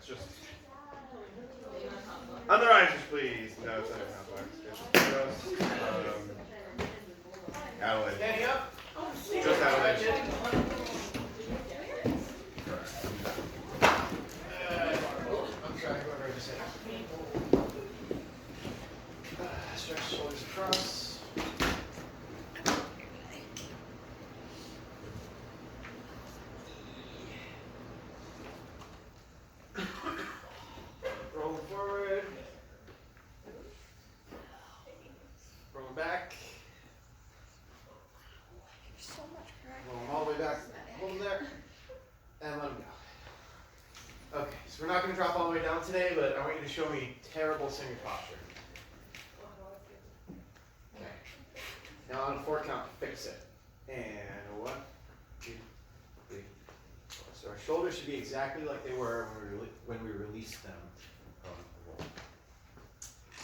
just on the risers, please. No, it's not a complex. It's just Adelaide. Standing up. Just Adelaide. I'm sorry, whoever I just said. Stretch shoulders across. Rolling forward. Rolling back. So much correct. Roll them all the way back. Hold them there. And let them go. Okay, so we're not going to drop all the way down today, but I want you to show me terrible singer posture. Okay. Now on a 4 count, fix it. And 1, 2, 3, 4. So our shoulders should be exactly like they were when we released them from the roll.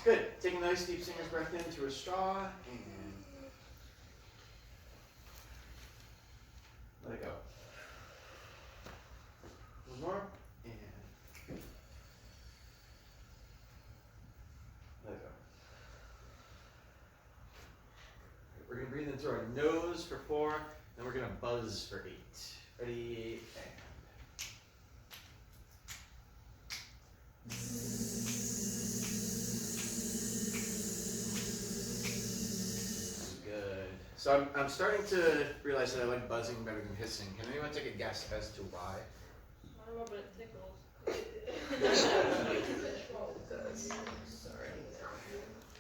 Good. Take a nice deep singer's breath in through a straw and let it go. One more. And let it go. We're going to breathe in through our nose for 4, then we're going to buzz for 8. Ready, and. Good. So I'm starting to realize that I like buzzing better than hissing. Can anyone take a guess as to why? I don't know, but it tickles.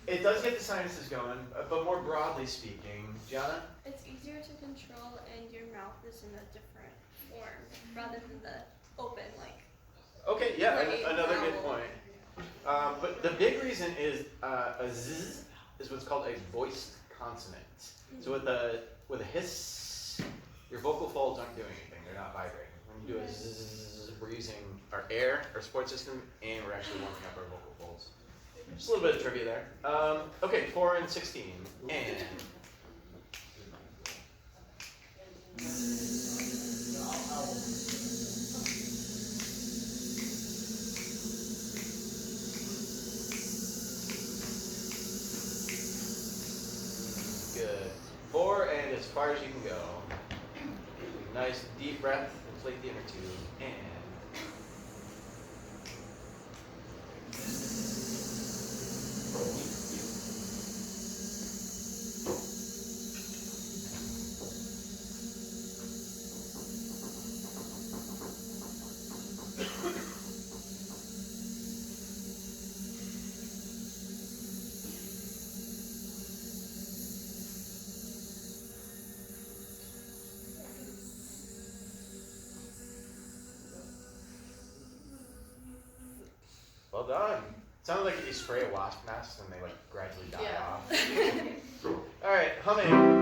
It does get the sinuses going, but more broadly speaking, Gianna? It's easier to control and your mouth is in a different form rather than the open, like. Okay, yeah, Like another growl. good point. But the big reason is a zzz is what's called a voiced consonant. So with a hiss, your vocal folds aren't doing anything; they're not vibrating. When you do a zzz, we're using our air, our support system, and we're actually warming up our vocal folds. Just a little bit of trivia there. Okay, 4 and 16, and. Good. 4 and as far as you can go. Nice deep breath, inflate the inner tube, and. Well done. Sounds like you spray a wasp nest and they like gradually die off. All right, humming.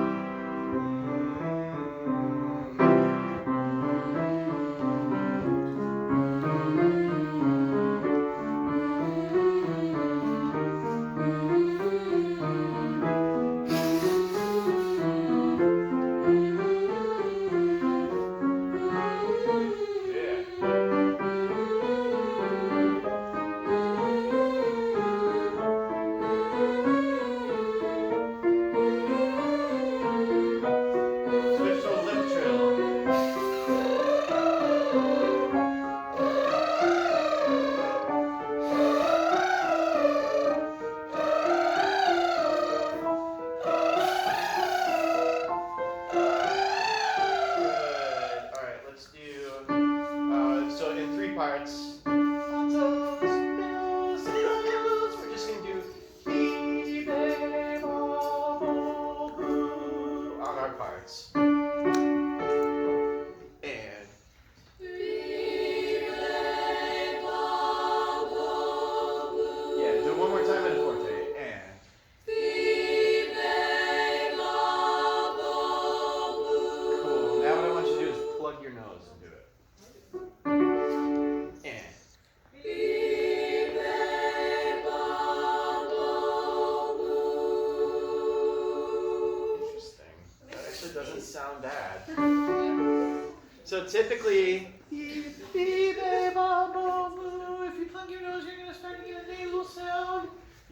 So typically,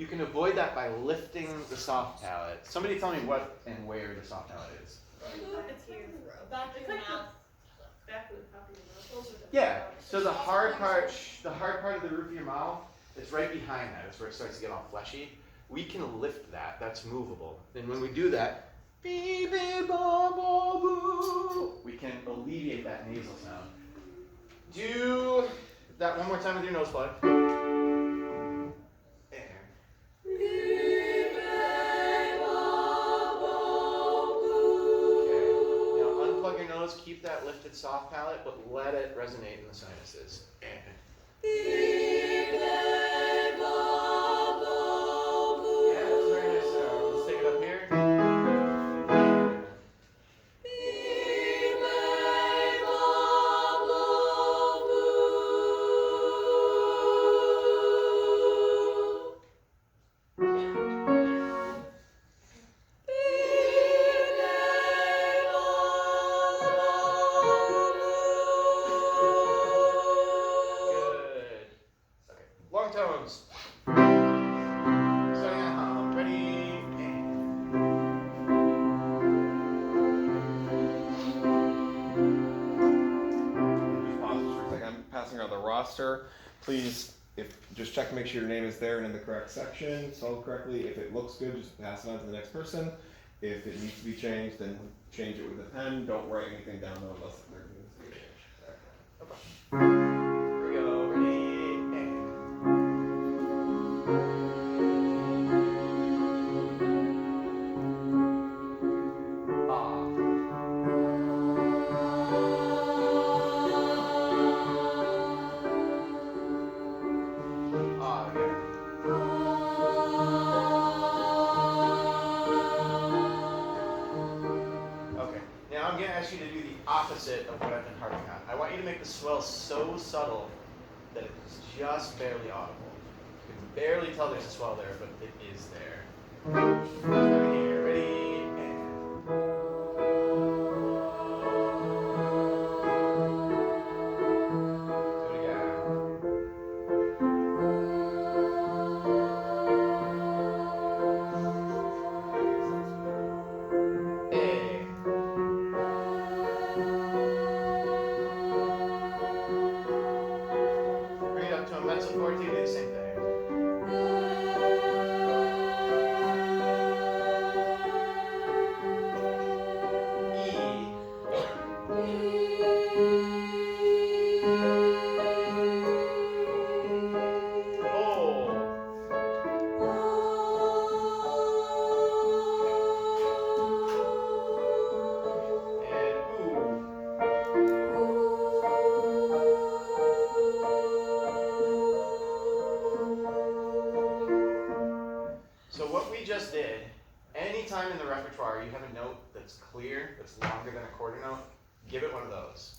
can avoid that by lifting the soft palate. Somebody tell me what and where the soft palate is. It's here. Back of your mouth. Back of the top of your mouth. Closer to Yeah. So the hard part of the roof of your mouth, it's right behind that. It's where it starts to get all fleshy. We can lift that. That's movable. And when we do that, we can alleviate that nasal sound. Do that one more time with your nose plug. Keep that lifted soft palate, but let it resonate in the sinuses. Yeah, that's very nice. Let's take it up here. Long tones. Starting at hum. Ready? Just pause just for a second. I'm passing around the roster. Please, just check to make sure your name is there and in the correct section, spelled correctly. If it looks good, just pass it on to the next person. If it needs to be changed, then change it with a pen. Don't write anything down though unless there needs to be a change. Okay. Here we go. Ready? Okay, now I'm going to ask you to do the opposite of what I've been harping on. I want you to make the swell so subtle that it's just barely audible. You can barely tell there's a swell there, but it is there. Right here, ready, and... Do it again. Bring it up to a mezzo forte, do the same thing. So what we just did, anytime in the repertoire you have a note that's clear, that's longer than a quarter note, give it one of those.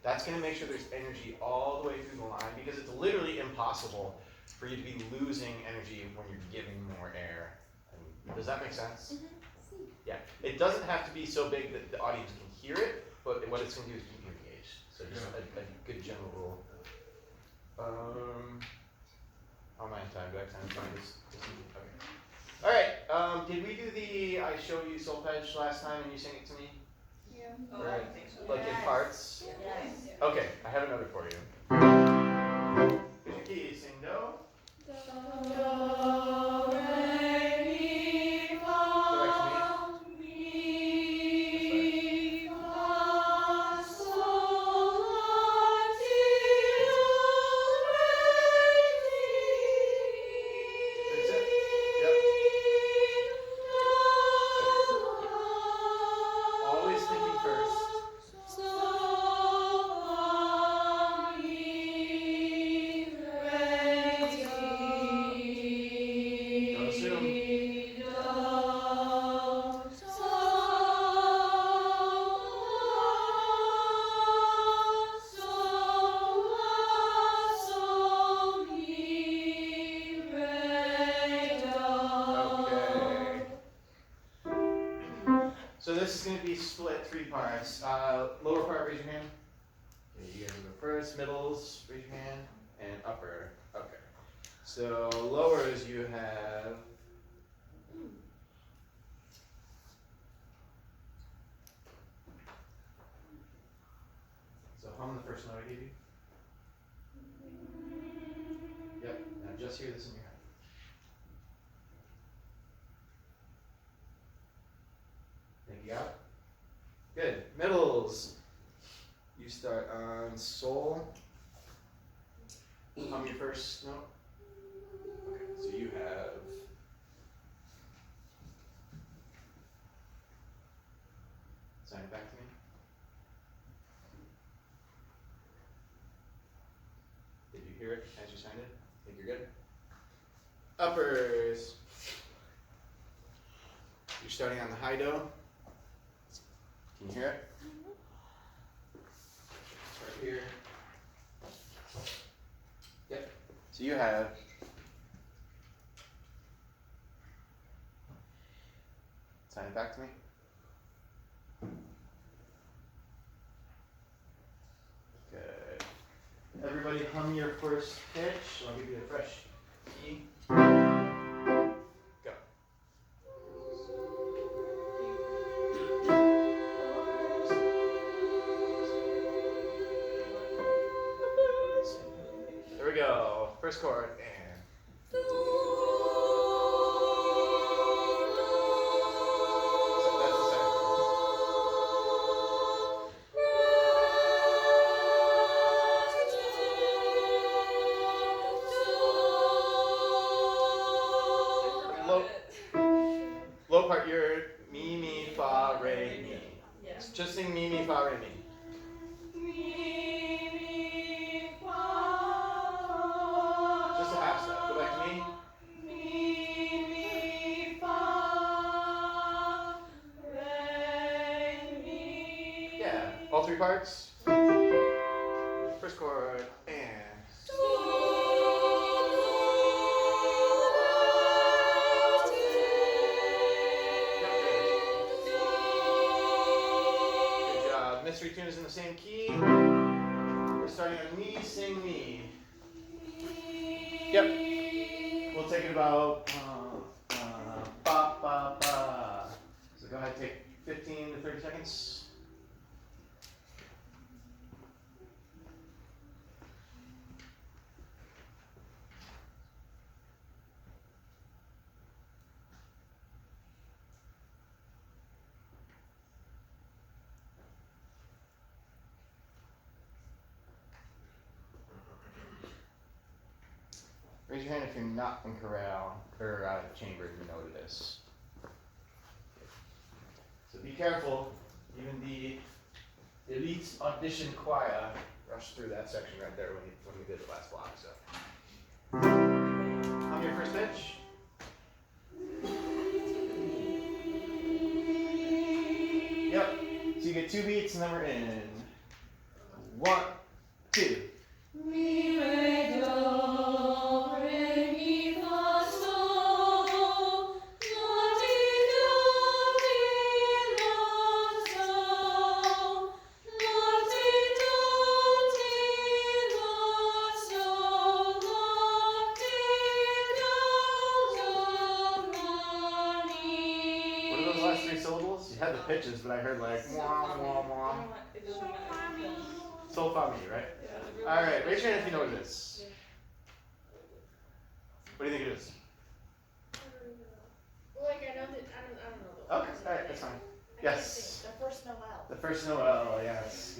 That's going to make sure there's energy all the way through the line, because it's literally impossible for you to be losing energy when you're giving more air. And does that make sense? Mm-hmm. Yeah. It doesn't have to be so big that the audience can hear it, but what it's going to do is keep you engaged. So just a good general rule. How am I in time? Do I have time to find this? Okay. All right. Did we do the I show you solfege last time and you sang it to me? Yeah. Oh, Right. I think so. Like in parts? Yes. Okay, I have another for you. Here's your keys. Sing do. Do, Go back to me. That's it. Yep. Always thinking first. Don't assume. Okay. So this is going to be split 3 parts. Lower part, raise your hand. Okay, you guys go first. Middles, raise your hand. And upper. Okay. So lowers you have. So hum the first note I gave you. Yep. Now just hear this in your head. Think you got it? Good. Middles. You start on sol. Hum your first note. Okay, so you have. Sign it back to me. Did you hear it as you signed it? Think you're good? Uppers. You're starting on the high do. Can you hear it? It's right here. Yep. So you have. Sign it back to me. Good. Everybody hum your first pitch. I'll give you a fresh key. Go. There we go. First chord and. That's the second chord. Low part, you're mi, mi, fa, re, mi. Yeah. Just sing mi, mi, fa, re, mi. Just a half step. Go back to me. Yeah. All three parts. First chord and. Good job. Mystery tune is in the same key. We're starting on mi, sing mi. Yep. We'll take it about ba ba ba. So go ahead, take 15 to 30 seconds. Raise your hand if you're not in chorale or chamber and you know what it is. So be careful. Even the elite audition choir rushed through that section right there when we did the last block. So, hum your first pitch. Yep. So you get 2 beats and then we're in. 1, 2. Mi, re, do, re, mi, fa, sol, la, ti, do, mi, la, sol, la, ti, do, ti, la, sol, la, ti, do, la, mi. What are those last 3 syllables? You had the pitches, but I heard like wah, wah, wah. It doesn't matter. Sol, fa, mi, right? Yeah. All right, raise your hand if you know what it is. What do you think it is? Like I know that I don't know. Okay, all right, that's fine. I can't Yes. think. The first Noel. The first Noel, yes.